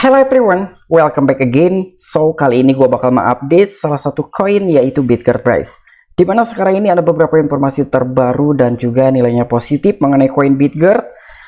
Hello everyone, welcome back again. So, kali ini gue bakal mengupdate salah satu koin yaitu Bitget Price. Dimana sekarang ini ada beberapa informasi terbaru dan juga nilainya positif mengenai koin Bitget.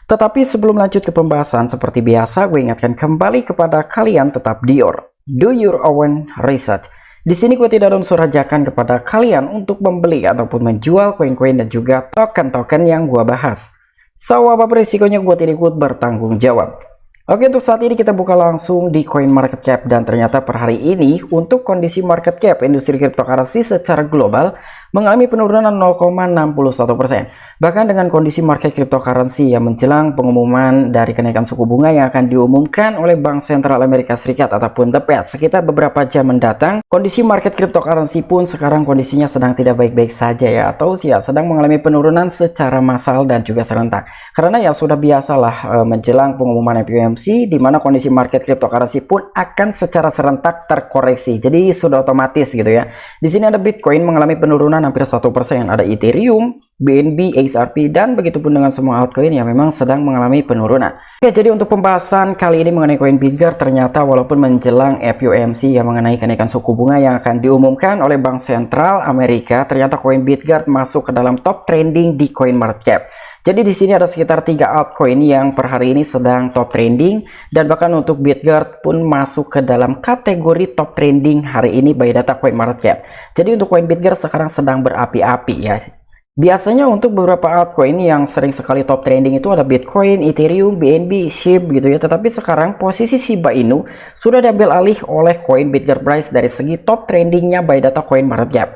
Tetapi sebelum lanjut ke pembahasan, seperti biasa gue ingatkan kembali kepada kalian tetap do your own research. Di sini gue tidak ada unsur ajakan kepada kalian untuk membeli ataupun menjual koin-koin dan juga token-token yang gue bahas. So, apapun risikonya gue tidak ikut bertanggung jawab. Oke, untuk saat ini kita buka langsung di coin market cap, dan ternyata per hari ini untuk kondisi market cap industri cryptocurrency secara global mengalami penurunan 0,61%. Bahkan dengan kondisi market cryptocurrency yang menjelang pengumuman dari kenaikan suku bunga yang akan diumumkan oleh Bank Sentral Amerika Serikat ataupun The Fed sekitar beberapa jam mendatang, kondisi market cryptocurrency pun sekarang kondisinya sedang tidak baik-baik saja ya, atau sedang mengalami penurunan secara massal dan juga serentak. Karena ya sudah biasalah menjelang pengumuman FOMC di mana kondisi market cryptocurrency pun akan secara serentak terkoreksi. Jadi sudah otomatis gitu ya. Di sini ada Bitcoin mengalami penurunan hampir 1%, ada Ethereum, BNB, XRP, dan begitupun dengan semua altcoin yang memang sedang mengalami penurunan. Oke, jadi untuk pembahasan kali ini mengenai koin Bitget, ternyata walaupun menjelang FOMC yang mengenai kenaikan suku bunga yang akan diumumkan oleh Bank Sentral Amerika, ternyata koin Bitget masuk ke dalam top trending di coin market cap. Jadi di sini ada sekitar 3 altcoin yang per hari ini sedang top trending, dan bahkan untuk Bitget pun masuk ke dalam kategori top trending hari ini by data coin market cap. Jadi untuk koin Bitget sekarang sedang berapi-api ya. Biasanya untuk beberapa altcoin yang sering sekali top trending itu ada Bitcoin, Ethereum, BNB, SHIB gitu ya. Tetapi sekarang posisi Shiba Inu sudah diambil alih oleh koin Bitget Price dari segi top trendingnya by data coin market cap.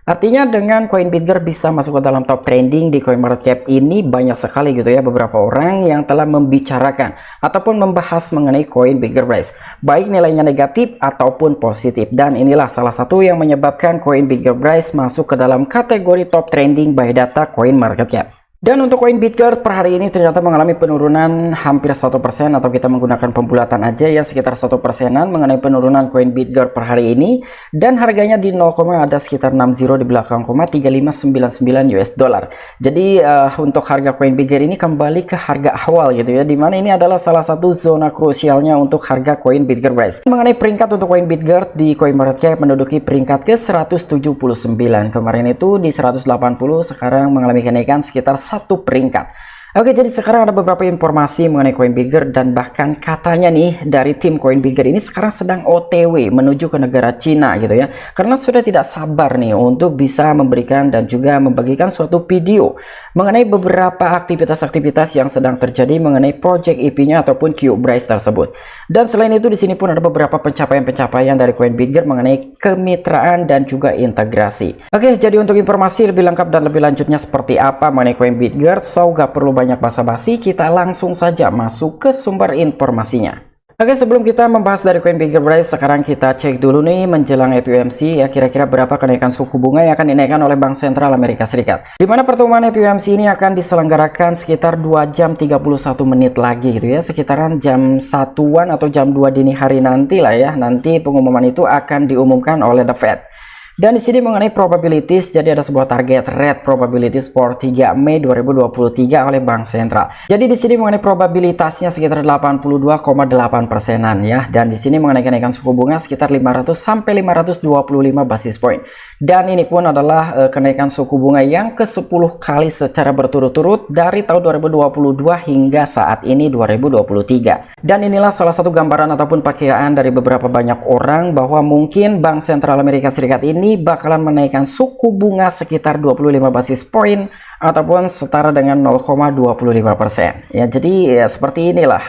Artinya dengan koin Bitget bisa masuk ke dalam top trending di coin market cap ini, banyak sekali gitu ya beberapa orang yang telah membicarakan ataupun membahas mengenai koin Bitget Price, baik nilainya negatif ataupun positif. Dan inilah salah satu yang menyebabkan koin Bitget Price masuk ke dalam kategori top trending by data coin market cap. Dan untuk koin Bitget per hari ini ternyata mengalami penurunan hampir 1%, atau kita menggunakan pembulatan aja ya, sekitar 1%-an mengenai penurunan koin Bitget per hari ini. Dan harganya di 0, ada sekitar 60 di belakang, 3599 US dollar. Jadi untuk harga koin Bitget ini kembali ke harga awal gitu ya, dimana ini adalah salah satu zona krusialnya untuk harga koin Bitget Price. Mengenai peringkat untuk koin Bitget di coin market cap menduduki peringkat ke 179. Kemarin itu di 180, sekarang mengalami kenaikan sekitar satu peringkat. Oke, jadi sekarang ada beberapa informasi mengenai koin Bitget, dan bahkan katanya nih dari tim koin Bitget ini sekarang sedang OTW menuju ke negara Cina gitu ya, karena sudah tidak sabar nih untuk bisa memberikan dan juga membagikan suatu video mengenai beberapa aktivitas-aktivitas yang sedang terjadi mengenai project IP-nya ataupun Qbright tersebut. Dan selain itu di sini pun ada beberapa pencapaian-pencapaian dari koin Bitget mengenai kemitraan dan juga integrasi. Oke, jadi untuk informasi lebih lengkap dan lebih lanjutnya seperti apa mengenai koin Bitget, so gak perlu banyak basa-basi, kita langsung saja masuk ke sumber informasinya. Oke, sebelum kita membahas dari koin Bitget Price, sekarang kita cek dulu nih menjelang FOMC ya, kira-kira berapa kenaikan suku bunga yang akan dinaikkan oleh Bank Sentral Amerika Serikat. Dimana pertemuan FOMC ini akan diselenggarakan sekitar 2 jam 31 menit lagi gitu ya, sekitaran jam 1-an atau jam 2 dini hari nanti lah ya. Nanti pengumuman itu akan diumumkan oleh The Fed. Dan di sini mengenai probabilities, jadi ada sebuah target rate probabilities for 3 Mei 2023 oleh Bank Sentral. Jadi di sini mengenai probabilitasnya sekitar 82,8%-an ya. Dan di sini mengenai kenaikan suku bunga sekitar 500 sampai 525 basis point. Dan ini pun adalah kenaikan suku bunga yang ke-10 kali secara berturut-turut dari tahun 2022 hingga saat ini 2023. Dan inilah salah satu gambaran ataupun perkiraan dari beberapa banyak orang bahwa mungkin Bank Sentral Amerika Serikat ini bakalan menaikkan suku bunga sekitar 25 basis point ataupun setara dengan 0,25%. Ya, jadi ya, seperti inilah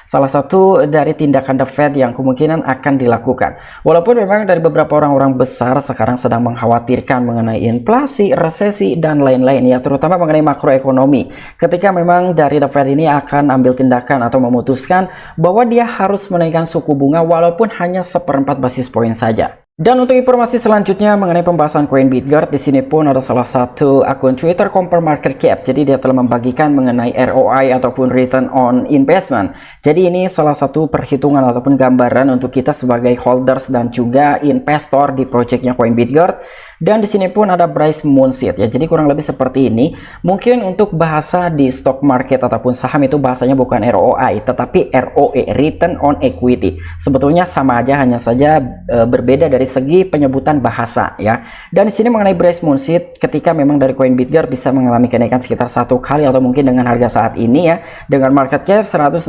salah satu dari tindakan The Fed yang kemungkinan akan dilakukan. Walaupun memang dari beberapa orang-orang besar sekarang sedang mengkhawatirkan mengenai inflasi, resesi, dan lain-lain ya, terutama mengenai makroekonomi. Ketika memang dari The Fed ini akan ambil tindakan atau memutuskan bahwa dia harus menaikkan suku bunga walaupun hanya 1/4 basis point saja. Dan untuk informasi selanjutnya mengenai pembahasan koin Bitget, di sini pun ada salah satu akun Twitter Compare Market Cap. Jadi dia telah membagikan mengenai ROI ataupun Return on Investment. Jadi ini salah satu perhitungan ataupun gambaran untuk kita sebagai holders dan juga investor di projectnya koin Bitget. Dan di sini pun ada Bryce Moonsit ya. Jadi kurang lebih seperti ini. Mungkin untuk bahasa di stock market ataupun saham itu bahasanya bukan ROI tetapi ROE, Return on Equity. Sebetulnya sama aja, hanya saja berbeda dari segi penyebutan bahasa ya. Dan di sini mengenai Bryce Moonsit, ketika memang dari koin BitGert bisa mengalami kenaikan sekitar 1 kali atau mungkin dengan harga saat ini ya, dengan market cap 162,5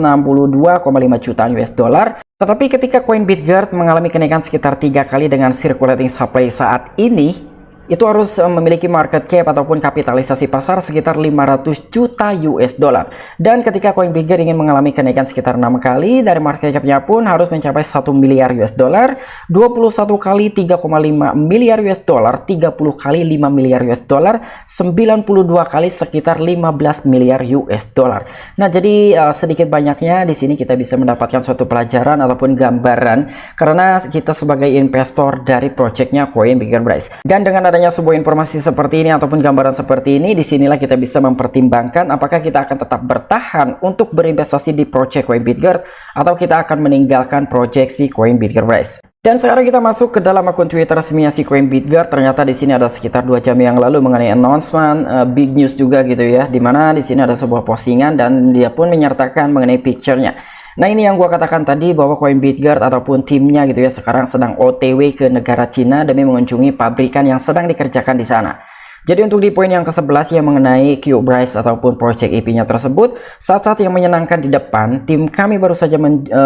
juta US dollar. Tetapi ketika koin BitGert mengalami kenaikan sekitar 3 kali dengan circulating supply saat ini, itu harus memiliki market cap ataupun kapitalisasi pasar sekitar 500 juta US dollar. Dan ketika koin BitGert ingin mengalami kenaikan sekitar 6 kali, dari market capnya pun harus mencapai 1 miliar US dollar, 21 kali 3,5 miliar US dollar, 30 kali 5 miliar US dollar, 92 kali sekitar 15 miliar US dollar. Nah, jadi sedikit banyaknya di sini kita bisa mendapatkan suatu pelajaran ataupun gambaran karena kita sebagai investor dari projectnya koin BitGert Bryce. Dan dengan adanya sebuah informasi seperti ini ataupun gambaran seperti ini, disinilah kita bisa mempertimbangkan apakah kita akan tetap bertahan untuk berinvestasi di project koin BitGert atau kita akan meninggalkan project si koin BitGert Bryce. Dan sekarang kita masuk ke dalam akun Twitter resminya si koin BitGert. Ternyata di sini ada sekitar 2 jam yang lalu mengenai announcement, big news juga gitu ya, dimana di sini ada sebuah postingan dan dia pun menyertakan mengenai picture-nya. Nah, ini yang gua katakan tadi bahwa koin BitGert ataupun timnya gitu ya sekarang sedang OTW ke negara Cina demi mengunjungi pabrikan yang sedang dikerjakan di sana. Jadi untuk di poin yang ke-11 yang mengenai Q Bryce ataupun project IP-nya tersebut, saat-saat yang menyenangkan di depan, tim kami baru saja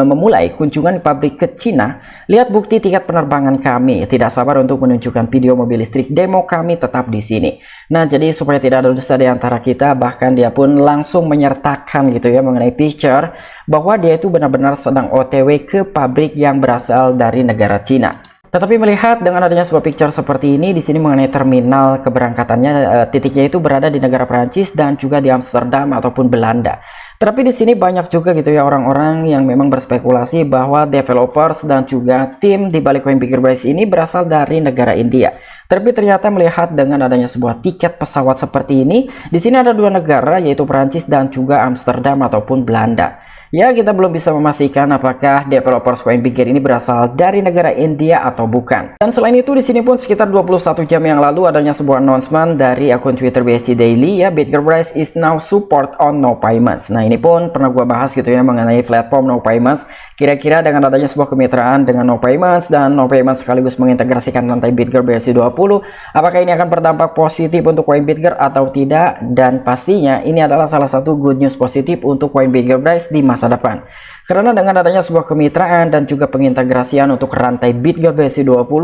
memulai kunjungan pabrik ke Cina. Lihat bukti tiket penerbangan kami. Tidak sabar untuk menunjukkan video mobil listrik demo kami tetap di sini. Nah, jadi supaya tidak ada dusta di antara kita, bahkan dia pun langsung menyertakan gitu ya mengenai picture bahwa dia itu benar-benar sedang OTW ke pabrik yang berasal dari negara Cina. Tetapi melihat dengan adanya sebuah picture seperti ini, di sini mengenai terminal keberangkatannya, titiknya itu berada di negara Prancis dan juga di Amsterdam ataupun Belanda. Tetapi di sini banyak juga gitu ya orang-orang yang memang berspekulasi bahwa developers dan juga tim di balik koin BitGert Bryce ini berasal dari negara India. Tapi ternyata melihat dengan adanya sebuah tiket pesawat seperti ini, di sini ada 2 negara yaitu Prancis dan juga Amsterdam ataupun Belanda. Ya, kita belum bisa memastikan apakah developers koin BitGert ini berasal dari negara India atau bukan. Dan selain itu di sini pun sekitar 21 jam yang lalu adanya sebuah announcement dari akun Twitter BSC Daily ya, BitGert Bryce is now support on no payments. Nah, ini pun pernah gua bahas gitu ya mengenai platform no payments. Kira-kira dengan adanya sebuah kemitraan dengan no payments dan no payments sekaligus mengintegrasikan rantai BitGert BSC20, apakah ini akan berdampak positif untuk koin BitGert atau tidak? Dan pastinya ini adalah salah satu good news positif untuk koin BitGert Bryce di masa depan. Karena dengan adanya sebuah kemitraan dan juga pengintegrasian untuk rantai BitGert BSC20,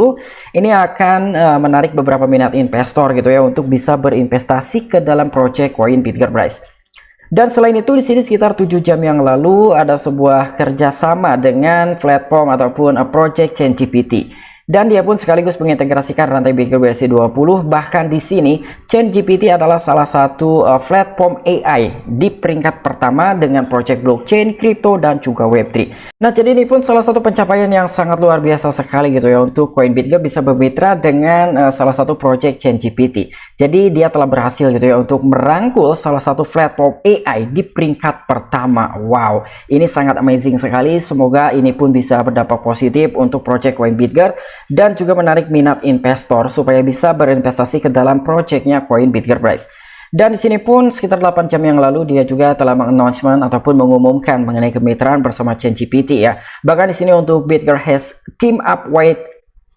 ini akan menarik beberapa minat investor gitu ya untuk bisa berinvestasi ke dalam project koin BitGert Bryce. Dan selain itu di sini sekitar 7 jam yang lalu ada sebuah kerjasama dengan platform ataupun project ChainGPT. Dan dia pun sekaligus mengintegrasikan rantai BitGert BSC20. Bahkan di sini ChainGPT adalah salah satu platform AI di peringkat pertama dengan project blockchain, crypto dan juga Web3. Nah, jadi ini pun salah satu pencapaian yang sangat luar biasa sekali gitu ya untuk koin BitGert bisa bermitra dengan salah satu project ChainGPT. Jadi dia telah berhasil gitu ya untuk merangkul salah satu platform AI di peringkat pertama. Wow, ini sangat amazing sekali. Semoga ini pun bisa berdampak positif untuk project koin BitGert dan juga menarik minat investor supaya bisa berinvestasi ke dalam projectnya koin BitGert Bryce. Dan di sini pun sekitar 8 jam yang lalu dia juga telah mengannouncement ataupun mengumumkan mengenai kemitraan bersama ChainGPT ya. Bahkan di sini untuk BitGert has team up with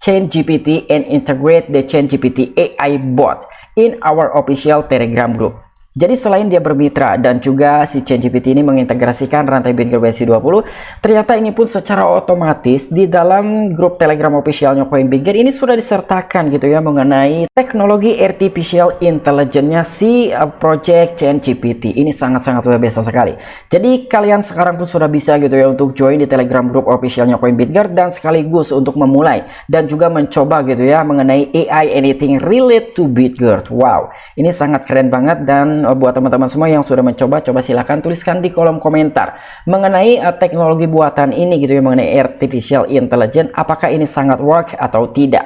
ChainGPT and integrate the ChainGPT AI bot in our official Telegram group. Jadi selain dia bermitra dan juga si ChainGPT ini mengintegrasikan rantai BitGert BSC20, ternyata ini pun secara otomatis di dalam grup Telegram officialnya koin BitGert ini sudah disertakan gitu ya mengenai teknologi artificial intelligence-nya si project ChainGPT. Ini sangat-sangat luar biasa sekali. Jadi kalian sekarang pun sudah bisa gitu ya untuk join di Telegram grup officialnya koin BitGert dan sekaligus untuk memulai dan juga mencoba gitu ya mengenai AI anything related to BitGert. Wow, ini sangat keren banget. Dan buat teman-teman semua yang sudah mencoba, coba silahkan tuliskan di kolom komentar mengenai teknologi buatan ini gitu ya, mengenai artificial intelligence, apakah ini sangat work atau tidak.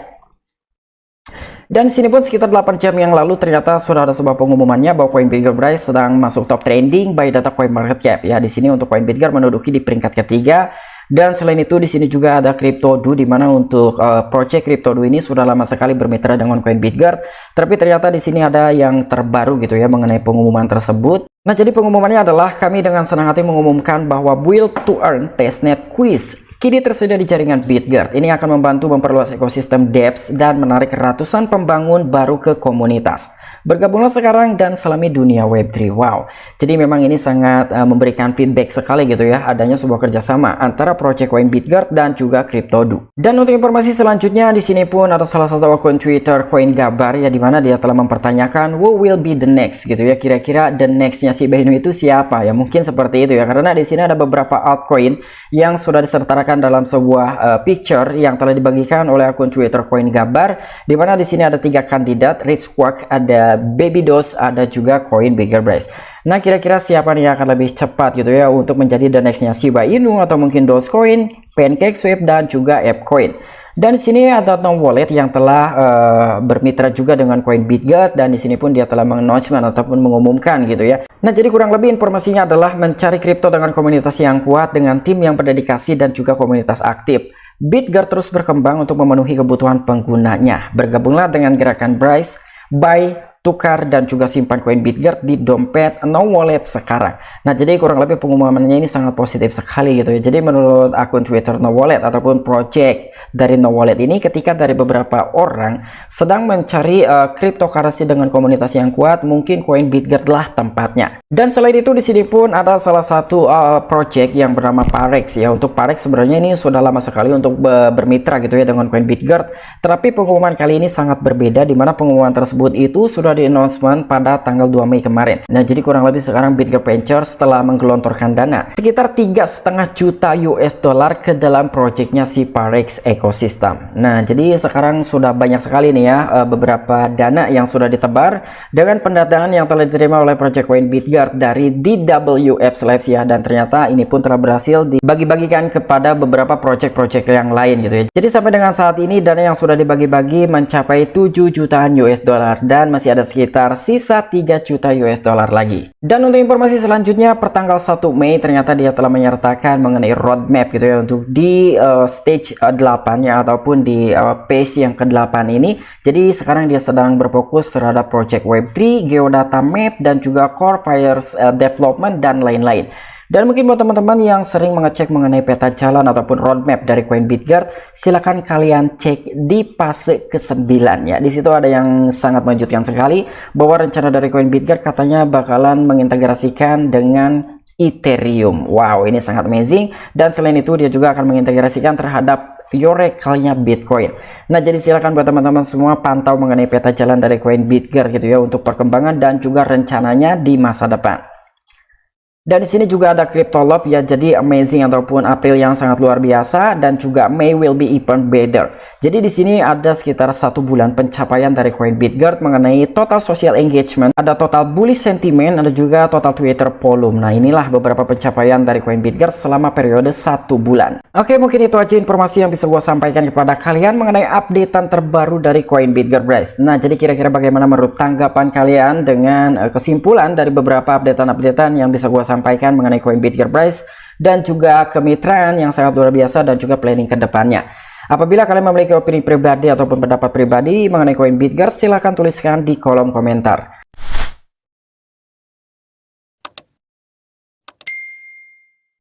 Dan sini pun sekitar 8 jam yang lalu ternyata sudah ada sebuah pengumumannya bahwa koin BitGert Bryce sedang masuk top trending by data coin market cap ya. Di sini untuk koin BitGert menduduki di peringkat ketiga Dan selain itu di sini juga ada CryptoDo, di mana untuk project CryptoDo ini sudah lama sekali bermitra dengan Coin Bitgert, tapi ternyata di sini ada yang terbaru gitu ya mengenai pengumuman tersebut. Nah, jadi pengumumannya adalah kami dengan senang hati mengumumkan bahwa Build to Earn Testnet Quiz kini tersedia di jaringan Bitgert. Ini akan membantu memperluas ekosistem dApps dan menarik ratusan pembangun baru ke komunitas. Bergabunglah sekarang dan selami dunia Web3. Wow, jadi memang ini sangat memberikan feedback sekali gitu ya, adanya sebuah kerjasama antara Project Coin Bitgert dan juga CryptoDo. Dan untuk informasi selanjutnya, di sini pun ada salah satu akun Twitter Coin Gabar ya, dimana dia telah mempertanyakan who will be the next gitu ya, kira-kira the nextnya Shiba Inu itu siapa ya, mungkin seperti itu ya, karena di sini ada beberapa altcoin yang sudah disertakan dalam sebuah picture yang telah dibagikan oleh akun Twitter Coin Gabar, dimana di sini ada 3 kandidat, Rich Quark, ada Babydos, ada juga Coin Bigger Price. Nah, kira-kira siapa nih yang akan lebih cepat gitu ya untuk menjadi the nextnya Shiba Inu, atau mungkin Dogecoin, PancakeSwap, dan juga ApeCoin. Dan di sini ada Tom Wallet yang telah bermitra juga dengan Coin Bitgert, dan di sini pun dia telah meng-announcement ataupun mengumumkan gitu ya. Nah, jadi kurang lebih informasinya adalah mencari kripto dengan komunitas yang kuat, dengan tim yang berdedikasi dan juga komunitas aktif. Bitgert terus berkembang untuk memenuhi kebutuhan penggunanya. Bergabunglah dengan gerakan Bryce, buy, tukar, dan juga simpan koin Bitgert di dompet No Wallet sekarang. Nah, jadi kurang lebih pengumumannya ini sangat positif sekali gitu ya. Jadi menurut akun Twitter No Wallet ataupun project dari No Wallet ini, ketika dari beberapa orang sedang mencari cryptocurrency dengan komunitas yang kuat, mungkin koin Bitgert lah tempatnya. Dan selain itu di sini pun ada salah satu project yang bernama Parex ya. Untuk Parex sebenarnya ini sudah lama sekali untuk bermitra gitu ya dengan koin Bitgert, tetapi pengumuman kali ini sangat berbeda, di mana pengumuman tersebut itu sudah di announcement pada tanggal 2 Mei kemarin. Nah, jadi kurang lebih sekarang Bitgert Ventures telah menggelontorkan dana sekitar 3,5 juta US dollar ke dalam projectnya si Parex Ecosystem. Nah, jadi sekarang sudah banyak sekali nih ya beberapa dana yang sudah ditebar dengan pendanaan yang telah diterima oleh Project Coin Bitgert dari DWF Labs ya, dan ternyata ini pun telah berhasil dibagi-bagikan kepada beberapa project-project yang lain gitu ya. Jadi sampai dengan saat ini dana yang sudah dibagi-bagi mencapai 7 jutaan US dollar, dan masih ada sekitar sisa 3 juta US dollar lagi. Dan untuk informasi selanjutnya, pertanggal 1 Mei ternyata dia telah menyertakan mengenai roadmap gitu ya untuk di stage 8 ya, ataupun di phase yang ke-8 ini. Jadi sekarang dia sedang berfokus terhadap project Web3, Geodata Map, dan juga Core Pairs Development dan lain-lain. Dan mungkin buat teman-teman yang sering mengecek mengenai peta jalan ataupun roadmap dari Coin Bitgert, silahkan kalian cek di fase ke-9 ya. Di situ ada yang sangat mengejutkan sekali, bahwa rencana dari Coin Bitgert katanya bakalan mengintegrasikan dengan Ethereum. Wow, ini sangat amazing. Dan selain itu dia juga akan mengintegrasikan terhadap Oracle-nya Bitcoin. Nah, jadi silakan buat teman-teman semua pantau mengenai peta jalan dari Coin Bitgert gitu ya, untuk perkembangan dan juga rencananya di masa depan. Dan di sini juga ada CryptoLove ya, jadi amazing ataupun April yang sangat luar biasa, dan juga May will be even better. Jadi di sini ada sekitar 1 bulan pencapaian dari Coin Bitgert mengenai total social engagement, ada total bullish sentiment, ada juga total Twitter volume. Nah, inilah beberapa pencapaian dari Coin Bitgert selama periode 1 bulan. Oke, mungkin itu aja informasi yang bisa gue sampaikan kepada kalian mengenai updatean terbaru dari Coin Bitgert Price. Nah, jadi kira-kira bagaimana menurut tanggapan kalian dengan kesimpulan dari beberapa updatean yang bisa gue sampaikan mengenai Coin Bitgert Price, dan juga kemitraan yang sangat luar biasa, dan juga planning ke depannya. Apabila kalian memiliki opini pribadi ataupun pendapat pribadi mengenai Coin Bitgert, silahkan tuliskan di kolom komentar.